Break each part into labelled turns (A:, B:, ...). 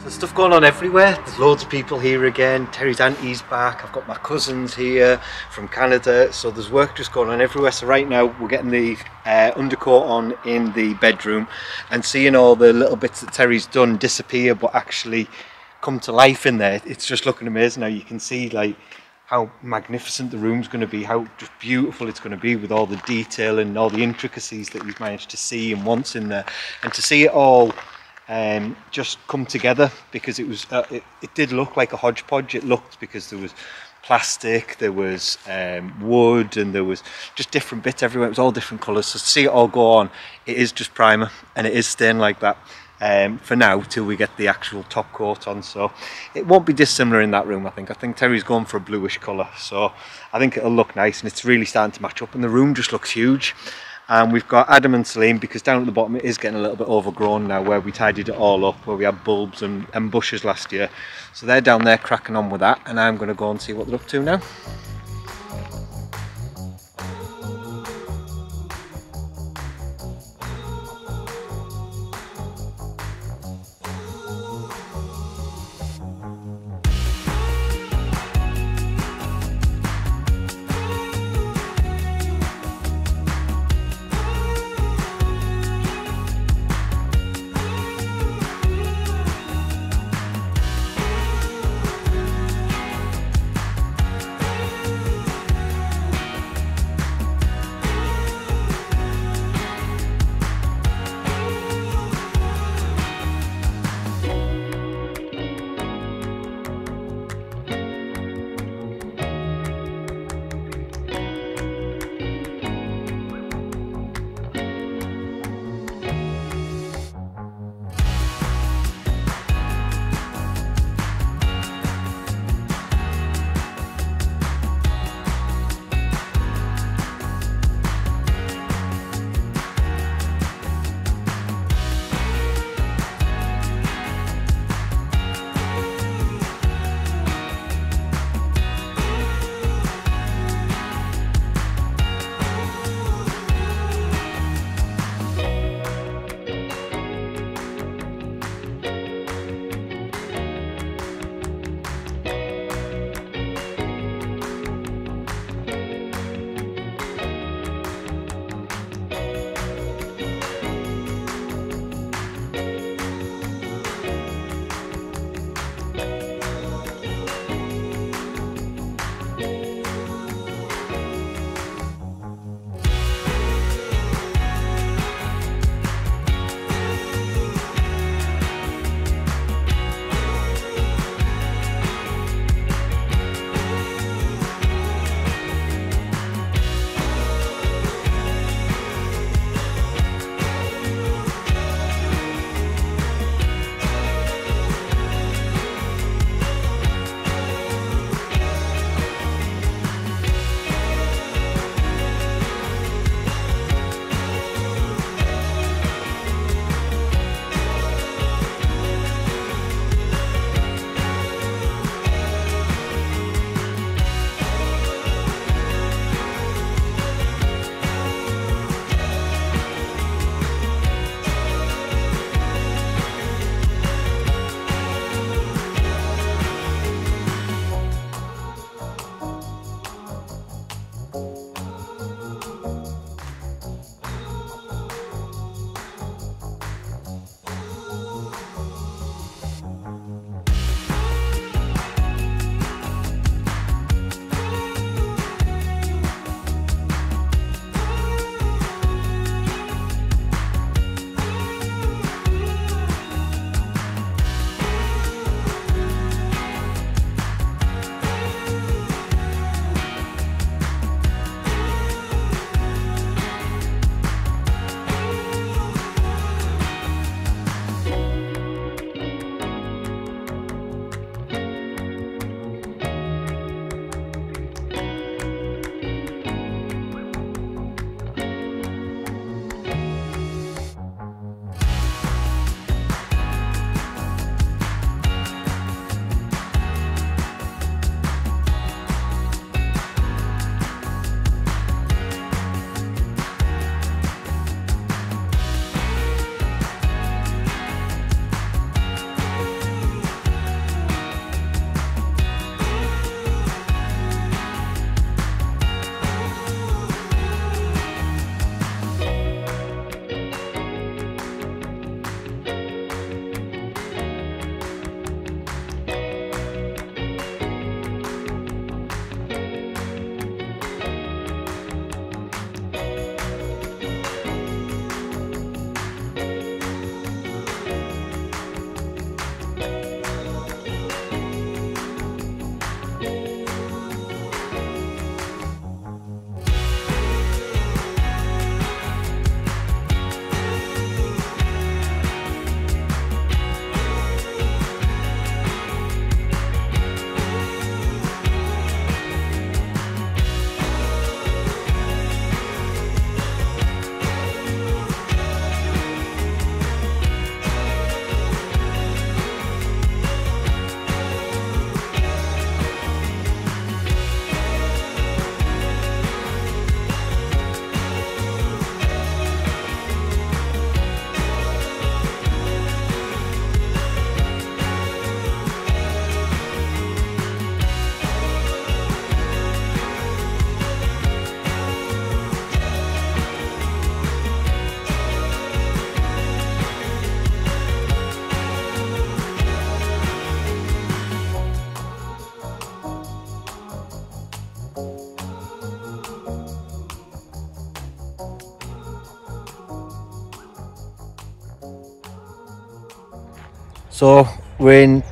A: There's stuff going on everywhere. There's loads of people here again. Terry's auntie's back. I've got my cousins here from Canada. So there's work just going on everywhere. So right now we're getting the undercoat on in the bedroom and seeing all the little bits that Terry's done disappear but actually come to life in there. It's just looking amazing now. You can see like how magnificent the room's going to be, how just beautiful it's going to be with all the detail and all the intricacies that he's managed to see and wants in there, and to see it all just come together, because it was it did look like a hodgepodge. It looked, because there was plastic, there was wood, and there was just different bits everywhere. It was all different colours. So to see it all go on, it is just primer, and it is staying like that for now till we get the actual top coat on. So it won't be dissimilar in that room. I think Terry's going for a bluish colour, so I think it'll look nice, and it's really starting to match up, and the room just looks huge. And we've got Adam and Celine, because down at the bottom it is getting a little bit overgrown now, where we tidied it all up, where we had bulbs and bushes last year. So they're down there cracking on with that, and I'm going to go and see what they're up to now. So we're in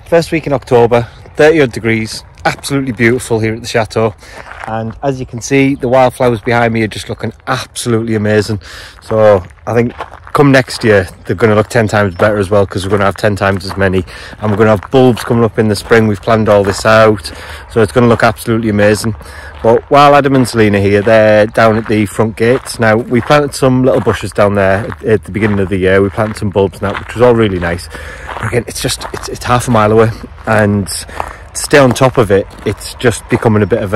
A: first week in October, 30 odd degrees, absolutely beautiful here at the Chateau. And as you can see, the wildflowers behind me are just looking absolutely amazing. So I think come next year, they're going to look 10 times better as well, because we're going to have 10 times as many. And we're going to have bulbs coming up in the spring. We've planned all this out. So it's going to look absolutely amazing. But while Adam and Selena here, they're down at the front gates. Now, we planted some little bushes down there at the beginning of the year. We planted some bulbs now, which was all really nice. But again, it's half a mile away. And to stay on top of it, it's just becoming a bit of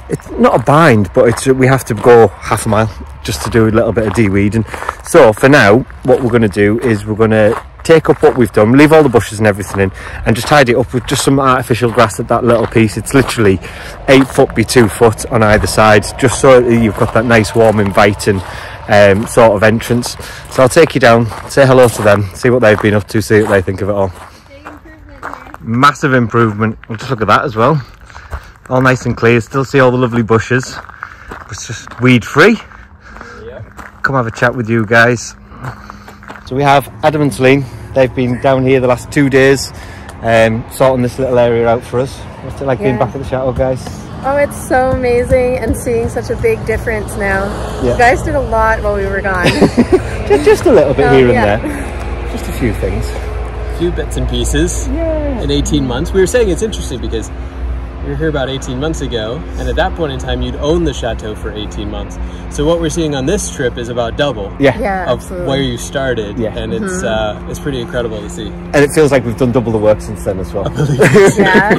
A: it's not a bind, but we have to go half a mile just to do a little bit of de-weeding. So for now, what we're going to do is we're going to take up what we've done, leave all the bushes and everything in, and just tidy it up with just some artificial grass at that little piece. It's literally 8 foot by 2 foot on either side, just so you've got that nice, warm, inviting sort of entrance. So I'll take you down, say hello to them, see what they've been up to, see what they think of it all.
B: Big improvement here.
A: Massive improvement. Well, just look at that as well. All nice and clear. Still see all the lovely bushes. It's just weed free.
C: Yeah.
A: Come have a chat with you guys. So we have Adam and Celine. They've been down here the last 2 days, sorting this little area out for us. What's it like being back at the Chateau, guys?
B: Oh, it's so amazing, and seeing such a big difference now.
A: Yeah.
B: You guys did a lot while we were gone.
A: just a little bit here and
B: yeah.
A: there. Just a few things.
C: A few bits and pieces in 18 months. We were saying it's interesting because we were here about 18 months ago, and at that point in time you'd owned the Chateau for 18 months. So what we're seeing on this trip is about double
B: Yeah,
C: of
B: absolutely.
C: where you started, and it's pretty incredible to see.
A: And it feels like we've done double the work since then as well.
B: Yeah.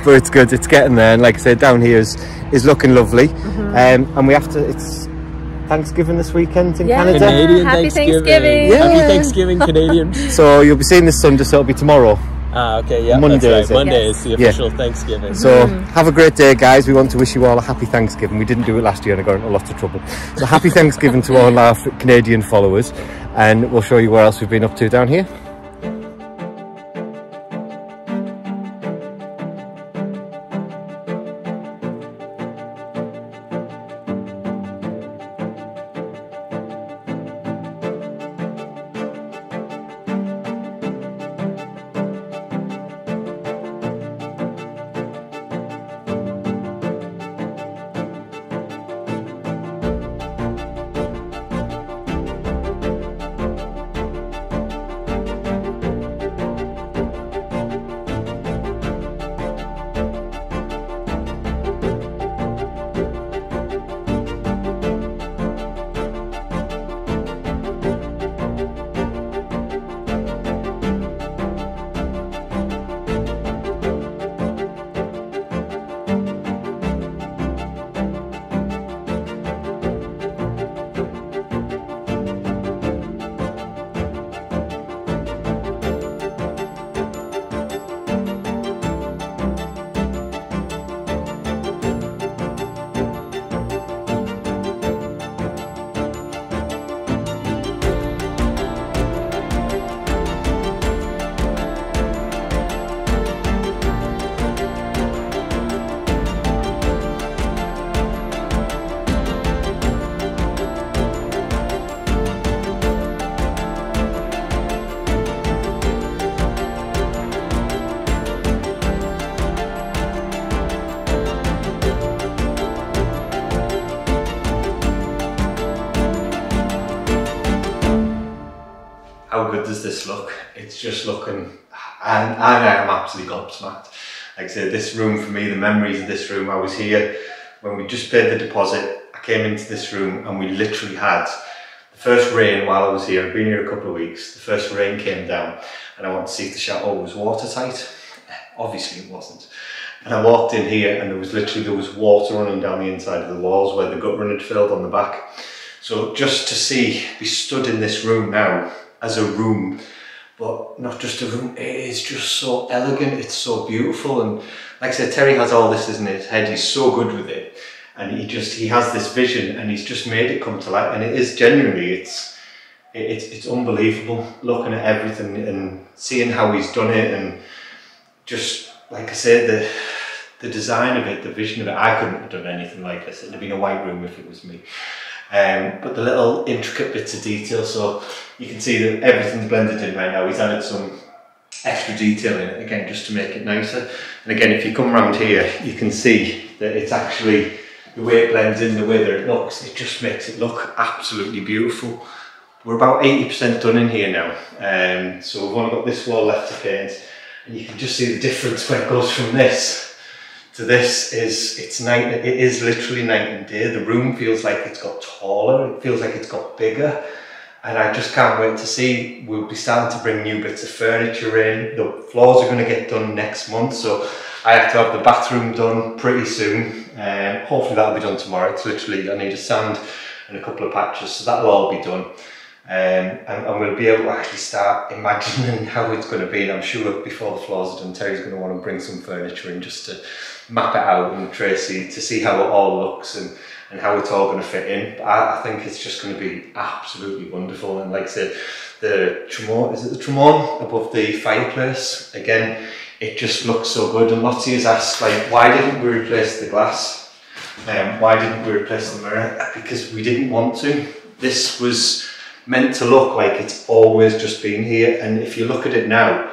A: But it's good, it's getting there, and like I said, down here is looking lovely. And we have to, it's Thanksgiving this weekend in Canada.
C: Canadian
B: Happy Thanksgiving.
A: Yeah.
C: Happy Thanksgiving, Canadian.
A: So you'll be seeing this Sunday, so it'll be tomorrow.
C: Okay, yeah,
A: Monday,
C: that's
A: is it?
C: right. Monday
B: Yes.
C: is the official Thanksgiving.
A: So have a great day, guys. We want to wish you all a happy Thanksgiving. We didn't do it last year and I got into lots of trouble. So happy Thanksgiving to all our Canadian followers, and we'll show you where else we've been up to down here. How good does this look? It's just looking, and I am absolutely gobsmacked. Like I said, this room for me, the memories of this room, I was here when we just paid the deposit. I came into this room and we literally had the first rain while I was here. I've been here a couple of weeks. The first rain came down and I wanted to see if the Chateau was watertight. Obviously it wasn't. And I walked in here and there was water running down the inside of the walls where the guttering had filled on the back. So just to be stood in this room now as a room, but not just a room, it is just so elegant, it's so beautiful. And like I said, Terry has all this in his head, he's so good with it. And he has this vision and he's just made it come to life. And it is genuinely, it's unbelievable looking at everything and seeing how he's done it. And just, like I said, the design of it, the vision of it, I couldn't have done anything like this. It'd have been a white room if it was me. but the little intricate bits of detail, so you can see that everything's blended in right now. He's added some extra detail in it again just to make it nicer. And again, if you come around here, you can see that it's actually, the way it blends in, the way that it looks, it just makes it look absolutely beautiful. We're about 80% done in here now, so we've only got this wall left to paint, and you can just see the difference when it goes from this to this. It is literally night and day. The room feels like it's got taller, it feels like it's got bigger. And I just can't wait to see. We'll be starting to bring new bits of furniture in. The floors are going to get done next month, so I have to have the bathroom done pretty soon. Hopefully that'll be done tomorrow. It's literally, I need a sand and a couple of patches, so that'll all be done. And we'll be able to actually start imagining how it's going to be. And I'm sure before the floors are done, Terry's going to want to bring some furniture in just to map it out, and Tracy to see how it all looks and how it's all going to fit in. But I think it's just going to be absolutely wonderful. And like I said, the tremor, is it the tremor above the fireplace? Again, it just looks so good. And Lottie has asked, like, why didn't we replace the glass? Why didn't we replace the mirror? Because we didn't want to. This was meant to look like it's always just been here. And if you look at it now,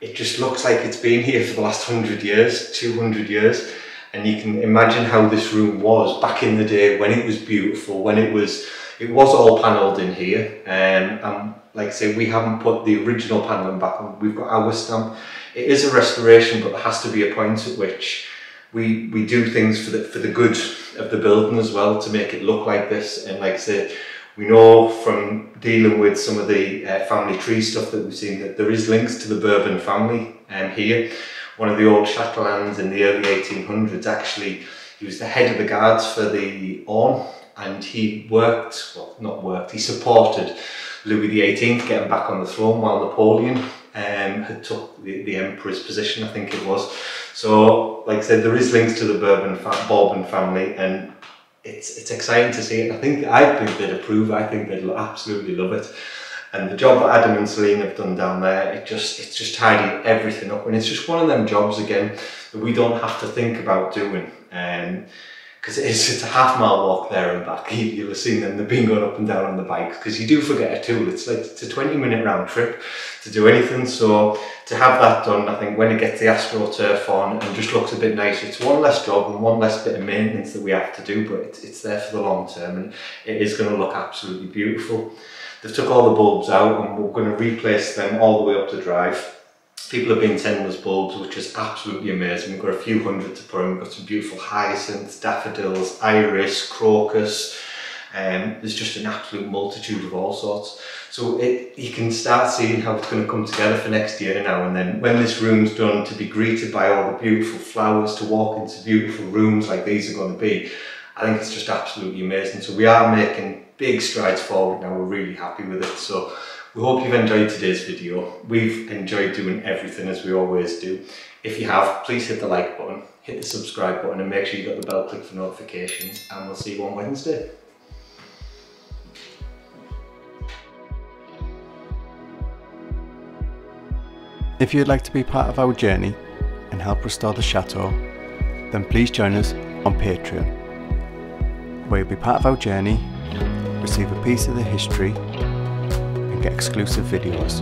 A: it just looks like it's been here for the last 100 years, 200 years. And you can imagine how this room was back in the day when it was beautiful, when it was all panelled in here. And like I say, we haven't put the original panelling back on. We've got our stamp. It is a restoration, but there has to be a point at which we do things for the good of the building as well, to make it look like this. And like I say, we know from dealing with some of the family tree stuff that we've seen that there is links to the Bourbon family here. One of the old Châteaus in the early 1800s, actually, he was the head of the guards for the Orne, and he he supported Louis XVIII getting back on the throne while Napoleon had took the emperor's position, I think it was. So, like I said, there is links to the Bourbon family, and it's exciting to see it. I think they'd approve. I think they'd absolutely love it. And the job that Adam and Celine have done down there, it's just tidying everything up. And it's just one of them jobs, again, that we don't have to think about doing. Because it's a half-mile walk there and back. You'll have seen them, they've been going up and down on the bikes, because you do forget a tool. It's a 20-minute round trip to do anything. So to have that done, I think when it gets the AstroTurf on and just looks a bit nicer, it's one less job and one less bit of maintenance that we have to do, but it's there for the long term, and it is going to look absolutely beautiful. They've took all the bulbs out, and we're going to replace them all the way up the drive. People have been sending us bulbs, which is absolutely amazing. We've got a few hundred to put in. We've got some beautiful hyacinths, daffodils, iris, crocus. There's just an absolute multitude of all sorts. So you can start seeing how it's going to come together for next year now. And then when this room's done, to be greeted by all the beautiful flowers, to walk into beautiful rooms like these are going to be, I think it's just absolutely amazing. So we are making big strides forward now. We're really happy with it. So we hope you've enjoyed today's video. We've enjoyed doing everything as we always do. If you have, please hit the like button, hit the subscribe button, and make sure you got the bell clicked for notifications, and we'll see you on Wednesday.
D: If you'd like to be part of our journey and help restore the chateau, then please join us on Patreon, where you'll be part of our journey, receive a piece of the history, and get exclusive videos.